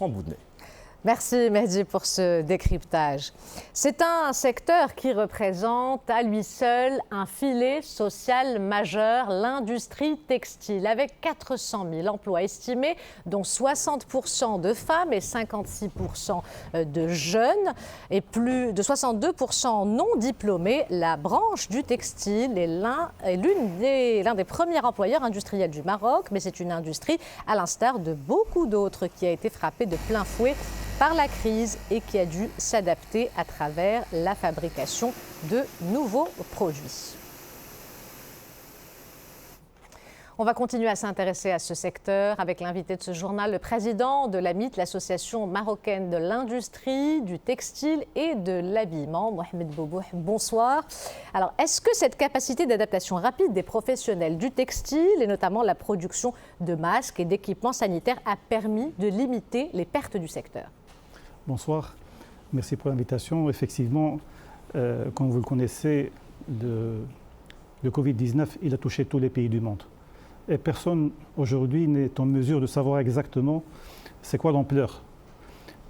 en bout de nez. Merci Mehdi pour ce décryptage. C'est un secteur qui représente à lui seul un filet social majeur, l'industrie textile, avec 400 000 emplois estimés, dont 60% de femmes et 56% de jeunes, et plus de 62% non diplômés. La branche du textile est l'un des premiers employeurs industriels du Maroc, mais c'est une industrie, à l'instar de beaucoup d'autres, qui a été frappée de plein fouet par la crise et qui a dû s'adapter à travers la fabrication de nouveaux produits. On va continuer à s'intéresser à ce secteur avec l'invité de ce journal, le président de l'AMIT, l'association marocaine de l'industrie, du textile et de l'habillement, Mohamed Boubouh. Bonsoir. Alors, est-ce que cette capacité d'adaptation rapide des professionnels du textile et notamment la production de masques et d'équipements sanitaires a permis de limiter les pertes du secteur ? Bonsoir, merci pour l'invitation. Effectivement, comme vous le connaissez, le Covid-19, il a touché tous les pays du monde. Et personne aujourd'hui n'est en mesure de savoir exactement c'est quoi l'ampleur.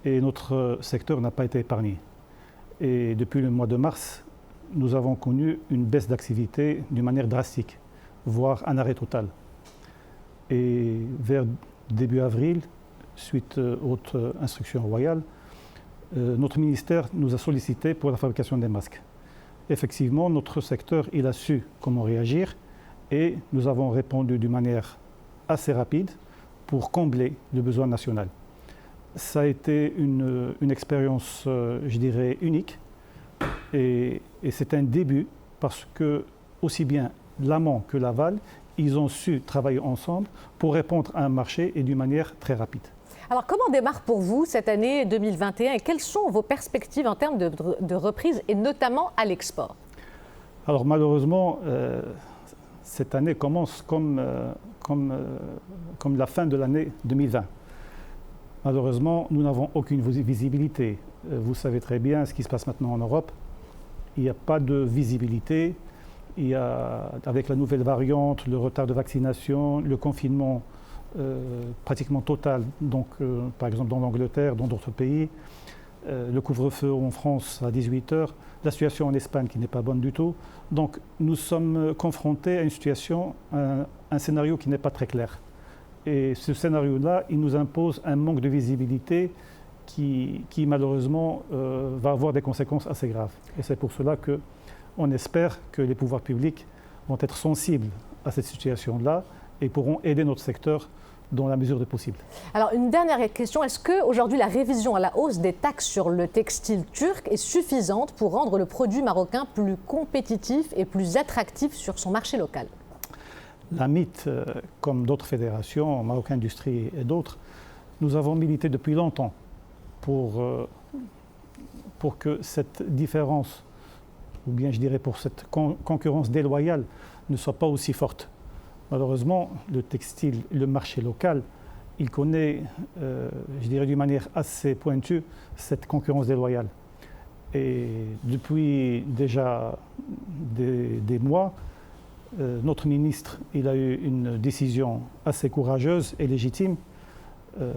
Et notre secteur n'a pas été épargné. Et depuis le mois de mars, nous avons connu une baisse d'activité d'une manière drastique, voire un arrêt total. Et vers début avril, suite aux instructions royales, notre ministère nous a sollicité pour la fabrication des masques. Effectivement, notre secteur, il a su comment réagir et nous avons répondu d'une manière assez rapide pour combler le besoin national. Ça a été une expérience, je dirais, unique et c'est un début parce que aussi bien l'amont que l'aval, ils ont su travailler ensemble pour répondre à un marché et d'une manière très rapide. Alors, comment démarre pour vous cette année 2021 et quelles sont vos perspectives en termes de reprise et notamment à l'export ? Alors, malheureusement, cette année commence comme la fin de l'année 2020. Malheureusement, nous n'avons aucune visibilité. Vous savez très bien ce qui se passe maintenant en Europe. Il n'y a pas de visibilité. Il y a, avec la nouvelle variante, le retard de vaccination, le confinement pratiquement total, donc par exemple dans l'Angleterre, dans d'autres pays, le couvre-feu en France à 18h, la situation en Espagne qui n'est pas bonne du tout. Donc nous sommes confrontés à une situation, un scénario qui n'est pas très clair. Et ce scénario-là, il nous impose un manque de visibilité qui malheureusement va avoir des conséquences assez graves. Et c'est pour cela qu'on espère que les pouvoirs publics vont être sensibles à cette situation-là et pourront aider notre secteur dans la mesure du possible. Alors, une dernière question. Est-ce qu'aujourd'hui, la révision à la hausse des taxes sur le textile turc est suffisante pour rendre le produit marocain plus compétitif et plus attractif sur son marché local ? L'AMIT, comme d'autres fédérations, Maroc Industrie et d'autres, nous avons milité depuis longtemps pour que cette différence, ou bien je dirais pour cette concurrence déloyale, ne soit pas aussi forte. Malheureusement, le textile, le marché local, il connaît, je dirais d'une manière assez pointue, cette concurrence déloyale. Et depuis déjà des mois, notre ministre, il a eu une décision assez courageuse et légitime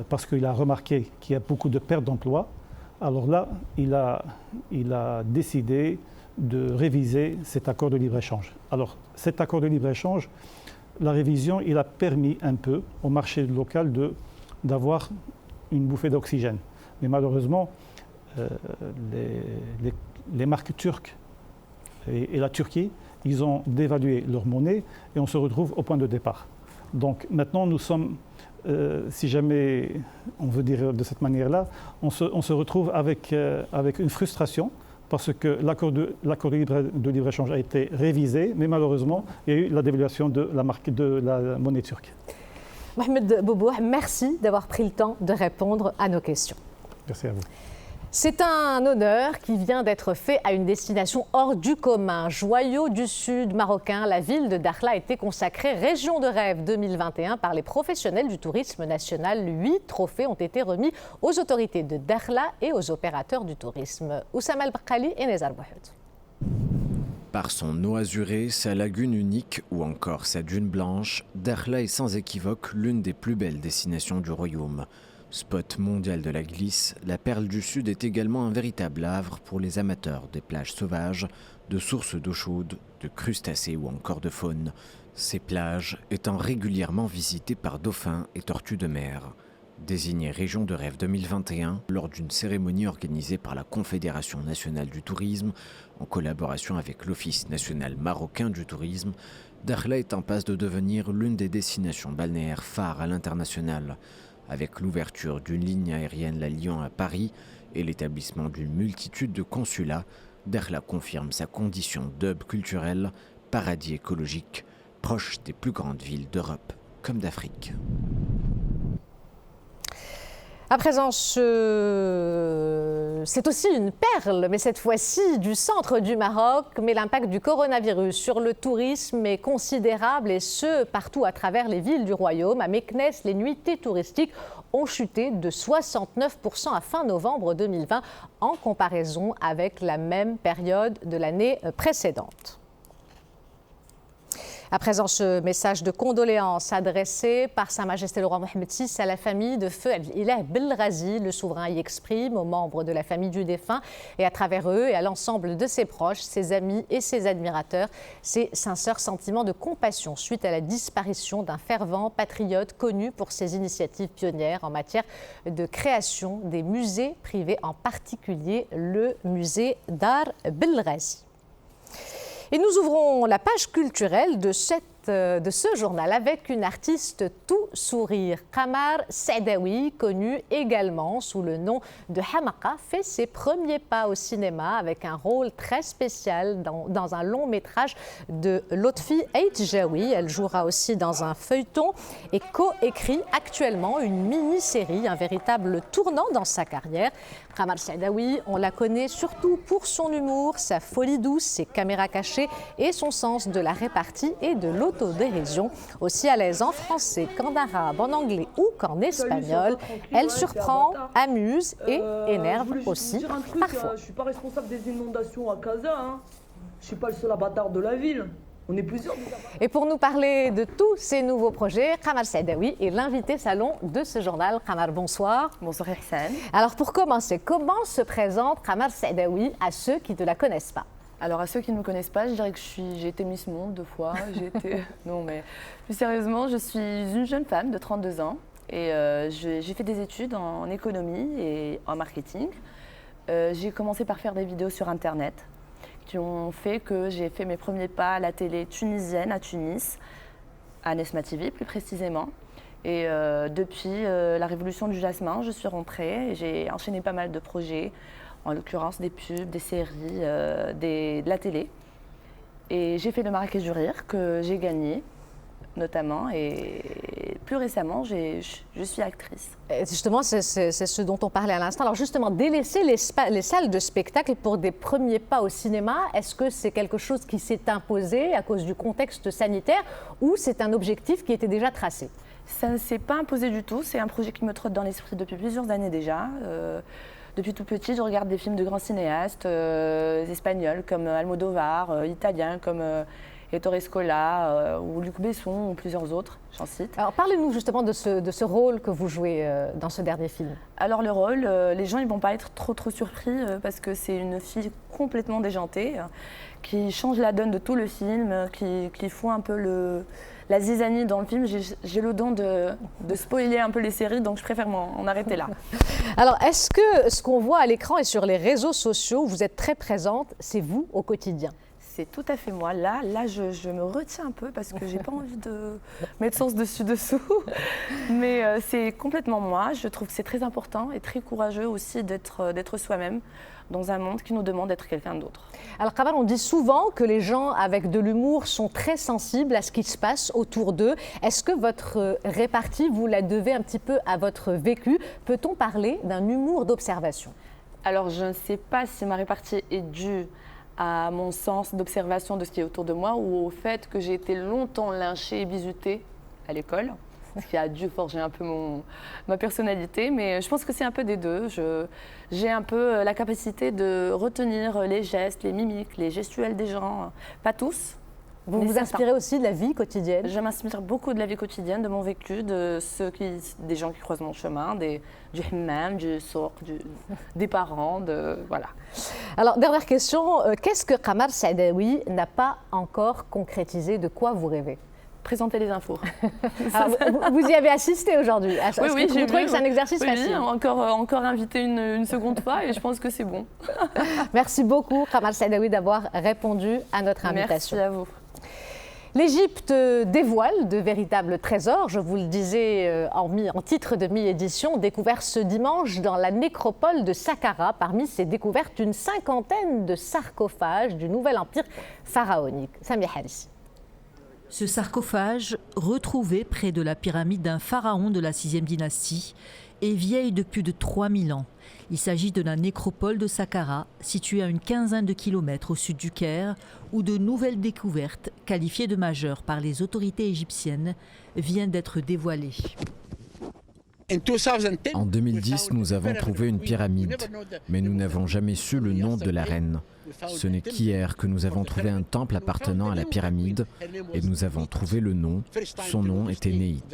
parce qu'il a remarqué qu'il y a beaucoup de pertes d'emplois. Alors là, il a décidé de réviser cet accord de libre-échange. Alors, cet accord de libre-échange, la révision, il a permis un peu au marché local d'avoir une bouffée d'oxygène. Mais malheureusement, les marques turques et la Turquie, ils ont dévalué leur monnaie et on se retrouve au point de départ. Donc maintenant, nous sommes, si jamais on veut dire de cette manière-là, on se retrouve avec une frustration parce que l'accord de libre-échange a été révisé, mais malheureusement, il y a eu la dévaluation de la monnaie turque. Mohamed Boubouh, merci d'avoir pris le temps de répondre à nos questions. Merci à vous. C'est un honneur qui vient d'être fait à une destination hors du commun. Joyau du Sud marocain, la ville de Dakhla a été consacrée Région de rêve 2021 par les professionnels du tourisme national. 8 trophées ont été remis aux autorités de Dakhla et aux opérateurs du tourisme. Oussama El-Bakkali et Nezar Bouhoud. Par son eau azurée, sa lagune unique ou encore sa dune blanche, Dakhla est sans équivoque l'une des plus belles destinations du royaume. Spot mondial de la glisse, la Perle du Sud est également un véritable havre pour les amateurs des plages sauvages, de sources d'eau chaude, de crustacés ou encore de faune. Ces plages étant régulièrement visitées par dauphins et tortues de mer. Désignée région de rêve 2021 lors d'une cérémonie organisée par la Confédération nationale du tourisme en collaboration avec l'Office national marocain du tourisme, Dakhla est en passe de devenir l'une des destinations balnéaires phares à l'international. Avec l'ouverture d'une ligne aérienne La Lyon à Paris et l'établissement d'une multitude de consulats, Dakhla confirme sa condition d'hub culturel, paradis écologique, proche des plus grandes villes d'Europe comme d'Afrique. À présent, c'est aussi une perle, mais cette fois-ci du centre du Maroc. Mais l'impact du coronavirus sur le tourisme est considérable, et ce, partout à travers les villes du royaume. À Meknès, les nuitées touristiques ont chuté de 69% à fin novembre 2020 en comparaison avec la même période de l'année précédente. À présent, ce message de condoléances adressé par Sa Majesté le roi Mohammed VI à la famille de feu Ilah Belghazi. Le souverain y exprime aux membres de la famille du défunt et à travers eux et à l'ensemble de ses proches, ses amis et ses admirateurs, ses sincères sentiments de compassion suite à la disparition d'un fervent patriote connu pour ses initiatives pionnières en matière de création des musées privés, en particulier le musée Dar Belghazi. Et nous ouvrons la page culturelle de ce journal avec une artiste tout sourire. Qamar Saadawi, connue également sous le nom de Hamaqa, fait ses premiers pas au cinéma avec un rôle très spécial dans un long métrage de Lotfi Aïtjaoui. Elle jouera aussi dans un feuilleton et co-écrit actuellement une mini-série, un véritable tournant dans sa carrière. Qamar Saadawi, on la connaît surtout pour son humour, sa folie douce, ses caméras cachées et son sens de la répartie et de l'autodérision. Aussi à l'aise en français qu'en arabe, en anglais ou qu'en espagnol, elle surprend, amuse et énerve aussi parfois. Je ne suis pas responsable des inondations à Casa. Je ne suis pas le seul abatard de la ville. On est plusieurs. Et pour nous parler de tous ces nouveaux projets, Qamar Saadawi est l'invité salon de ce journal. Qamar, bonsoir. Bonsoir Ihsan. Alors pour commencer, comment se présente Qamar Saadawi à ceux qui ne la connaissent pas? Alors à ceux qui ne me connaissent pas, je dirais que j'ai été Miss Monde 2 fois. Non mais plus sérieusement, je suis une jeune femme de 32 ans et j'ai fait des études en économie et en marketing. J'ai commencé par faire des vidéos sur Internet qui ont fait que j'ai fait mes premiers pas à la télé tunisienne à Tunis, à Nesma TV plus précisément. Et depuis la révolution du jasmin, je suis rentrée et j'ai enchaîné pas mal de projets, en l'occurrence des pubs, des séries, de la télé. Et j'ai fait le Marrakech du Rire que j'ai gagné notamment, et plus récemment, je suis actrice. Et justement, c'est ce dont on parlait à l'instant. Alors justement, délaisser les salles de spectacle pour des premiers pas au cinéma, est-ce que c'est quelque chose qui s'est imposé à cause du contexte sanitaire ou c'est un objectif qui était déjà tracé? Ça ne s'est pas imposé du tout, c'est un projet qui me trotte dans l'esprit depuis plusieurs années déjà. Depuis tout petit, je regarde des films de grands cinéastes espagnols comme Almodovar, italiens comme Ettore Scola ou Luc Besson ou plusieurs autres, j'en cite. Alors parlez-nous justement de ce rôle que vous jouez dans ce dernier film. Alors le rôle, les gens ne vont pas être trop surpris parce que c'est une fille complètement déjantée qui change la donne de tout le film, qui fout un peu la zizanie dans le film. J'ai le don de spoiler un peu les séries, donc je préfère m'en arrêter là. Alors, est-ce que ce qu'on voit à l'écran et sur les réseaux sociaux, où vous êtes très présente, c'est vous au quotidien? C'est tout à fait moi. Là, je me retiens un peu parce que j'ai pas envie de mettre sens dessus-dessous. Mais c'est complètement moi. Je trouve que c'est très important et très courageux aussi d'être soi-même dans un monde qui nous demande d'être quelqu'un d'autre. Alors Qamar, on dit souvent que les gens avec de l'humour sont très sensibles à ce qui se passe autour d'eux. Est-ce que votre répartie, vous la devez un petit peu à votre vécu? Peut-on parler d'un humour d'observation? Alors je ne sais pas si ma répartie est due à mon sens d'observation de ce qui est autour de moi ou au fait que j'ai été longtemps lynchée et bisutée à l'école, ce qui a dû forger un peu ma personnalité, mais je pense que c'est un peu des deux. J'ai un peu la capacité de retenir les gestes, les mimiques, les gestuels des gens, pas tous, Vous Mais vous certain. inspirez aussi de la vie quotidienne? Je m'inspire beaucoup de la vie quotidienne, de mon vécu, des gens qui croisent mon chemin, du hammam, du souk, des parents, voilà. Alors, dernière question, qu'est-ce que Qamar Saadawi n'a pas encore concrétisé? De quoi vous rêvez? Présenter les infos. Alors, vous y avez assisté aujourd'hui. Oui, oui, vous trouvez que c'est un exercice oui, facile? encore invité une seconde fois et je pense que c'est bon. Merci beaucoup, Qamar Saadawi, d'avoir répondu à notre invitation. Merci à vous. L'Égypte dévoile de véritables trésors, je vous le disais en titre de mi-édition, découvert ce dimanche dans la nécropole de Saqqara. Parmi ces découvertes, une cinquantaine de sarcophages du nouvel empire pharaonique. Samia Harissi. Ce sarcophage, retrouvé près de la pyramide d'un pharaon de la 6e dynastie, est vieille de plus de 3000 ans. Il s'agit de la nécropole de Saqqara, située à une quinzaine de kilomètres au sud du Caire, où de nouvelles découvertes, qualifiées de majeures par les autorités égyptiennes, viennent d'être dévoilées. En 2010, nous avons trouvé une pyramide, mais nous n'avons jamais su le nom de la reine. Ce n'est qu'hier que nous avons trouvé un temple appartenant à la pyramide et nous avons trouvé le nom. Son nom était Néit.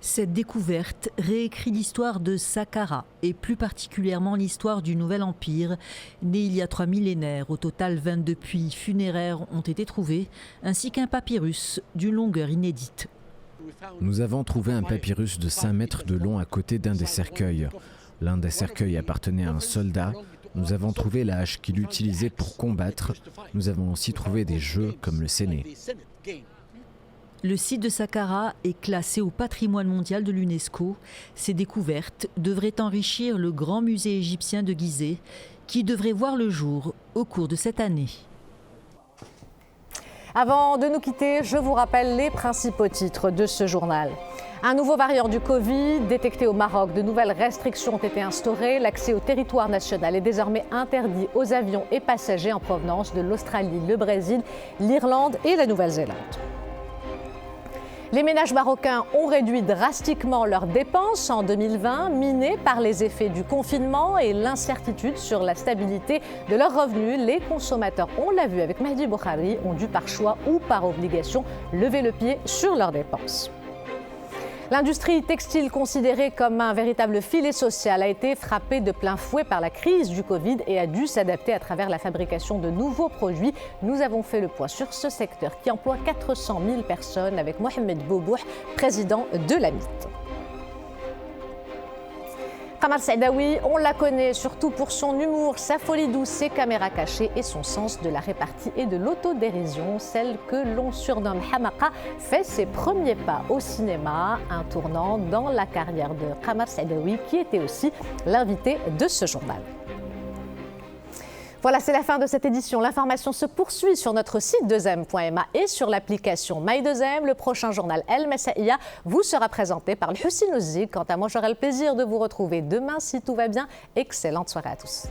Cette découverte réécrit l'histoire de Saqqara et plus particulièrement l'histoire du Nouvel Empire, né il y a 3 millénaires. Au total, 22 puits funéraires ont été trouvés, ainsi qu'un papyrus d'une longueur inédite. Nous avons trouvé un papyrus de 5 mètres de long à côté d'un des cercueils. L'un des cercueils appartenait à un soldat. Nous avons trouvé la hache qu'il utilisait pour combattre. Nous avons aussi trouvé des jeux comme le séné. Le site de Saqqara est classé au patrimoine mondial de l'UNESCO. Ces découvertes devraient enrichir le grand musée égyptien de Gizeh, qui devrait voir le jour au cours de cette année. Avant de nous quitter, je vous rappelle les principaux titres de ce journal. Un nouveau variant du Covid détecté au Maroc. De nouvelles restrictions ont été instaurées. L'accès au territoire national est désormais interdit aux avions et passagers en provenance de l'Australie, le Brésil, l'Irlande et la Nouvelle-Zélande. Les ménages marocains ont réduit drastiquement leurs dépenses en 2020, minés par les effets du confinement et l'incertitude sur la stabilité de leurs revenus. Les consommateurs, on l'a vu avec Mehdi Boukhari, ont dû par choix ou par obligation lever le pied sur leurs dépenses. L'industrie textile, considérée comme un véritable filet social, a été frappée de plein fouet par la crise du Covid et a dû s'adapter à travers la fabrication de nouveaux produits. Nous avons fait le point sur ce secteur qui emploie 400 000 personnes avec Mohamed Boubouh, président de l'AMIT. Qamar Saadawi, on la connaît surtout pour son humour, sa folie douce, ses caméras cachées et son sens de la répartie et de l'autodérision. Celle que l'on surnomme Hamaqa fait ses premiers pas au cinéma, un tournant dans la carrière de Qamar Saadawi qui était aussi l'invité de ce journal. Voilà, c'est la fin de cette édition. L'information se poursuit sur notre site 2m.ma et sur l'application My2M. Le prochain journal El Messaïa vous sera présenté par Hussein Ouzig. Quant à moi, j'aurai le plaisir de vous retrouver demain si tout va bien. Excellente soirée à tous.